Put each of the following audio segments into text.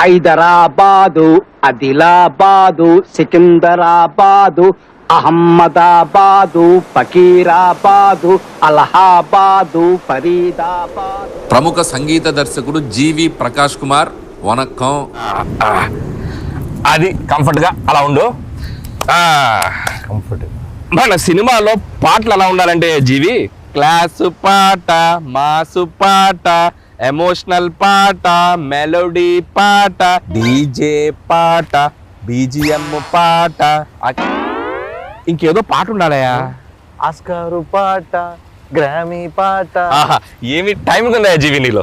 హైదరాబాదు, ఆదిలాబాదు, సికింద్రాబాదు, అహ్మదాబాదు, ఫకీరాబాదు, అలహాబాదు, ఫరీదాబాదు. ప్రముఖ సంగీత దర్శకుడు జీవి ప్రకాష్ కుమార్ వనక్కం. అది కంఫర్ట్గా అలా ఉండు. కంఫర్ట్ మన సినిమాలో పాటలు ఎలా ఉండాలంటే జీవి, క్లాసు పాట, మాసు పాట, ఎమోషనల్ పాట, మెలోడీ పాట, డీజే పాట, బీజిఎం పాట, ఇంకేదో పాట ఉండాలయా, ఆస్కారు పాట, గ్రామీ పాట. ఏమి టైం ఉందయ్యా జీవి నీలో.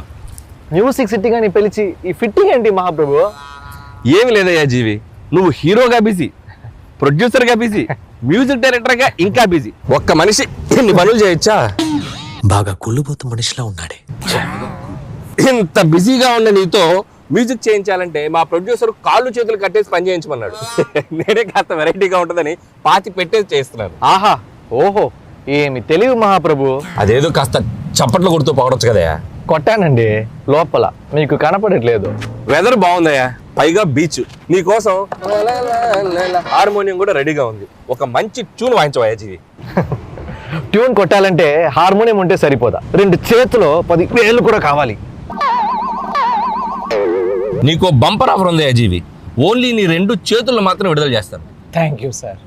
మ్యూజిక్ సిట్టింగ్ అని పిలిచి ఈ ఫిట్టింగ్ ఏంటి మహాప్రభు? ఏమి లేదయ్యా జీవి, నువ్వు హీరోగా బిజీ, ప్రొడ్యూసర్గా బిజీ, మ్యూజిక్ డైరెక్టర్గా ఇంకా బిజీ. ఒక్క మనిషి ఎన్ని పనులు చేయొచ్చా? బాగా కుళ్ళుబోతు మనిషిలా ఉన్నాడే. ఇంత బిజీగా ఉన్న నీతో మ్యూజిక్ చేయించాలంటే మా ప్రొడ్యూసర్ కాళ్ళు చేతులు కట్టేసి పని చేయించమన్నాడు. నేనే కాస్త వెరైటీగా ఉంటుందని పాతి పెట్టేసి చేస్తున్నాను. ఆహా, ఓహో, ఏమి తెలివి మహాప్రభు. అదేదో కాస్త చప్పట్లు కొడుతూ పోవడచ్చు కదయా. కొట్టానండి లోపల, మీకు కనపడట్లేదు. వెదర్ బాగుందయ్యా, పైగా బీచ్. నీకోసం హార్మోనియం కూడా రెడీగా ఉంది. ఒక మంచి ట్యూన్ వాయించవయ్యా జీవి. ట్యూన్ కొట్టాలంటే హార్మోనియం ఉంటే సరిపోదా, 2 చేతులు 10 వేళ్ళు కూడా కావాలి. నీకో బంపర్ ఆఫర్ ఉంది జీవి, ఓన్లీ నీ 2 చేతుల్లో మాత్రం విడుదల చేస్తాను. Thank you sir.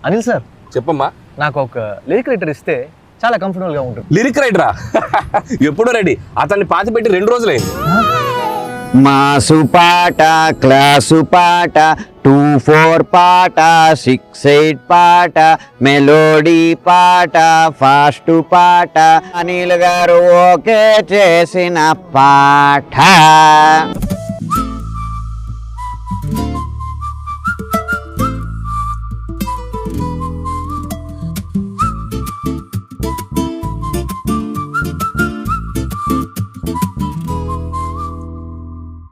Anil sir, చెప్పమ్మా. నాకు ఒక లిరిక్ రైటర్ ఇస్తే చాలా కంఫర్టబుల్ గా ఉంటుంది. లిరిక్ రైటరా? ఎప్పుడో రెడీ. అతన్ని పాతి పెట్టి 2 రోజులైంది. మాసు పాట, క్లాసు పాట, 2-4 పాట, 6-8 పాట, మెలోడీ పాట, ఫాస్ట్ పాట, అనిల్ గారు ఓకే చేసిన పాట.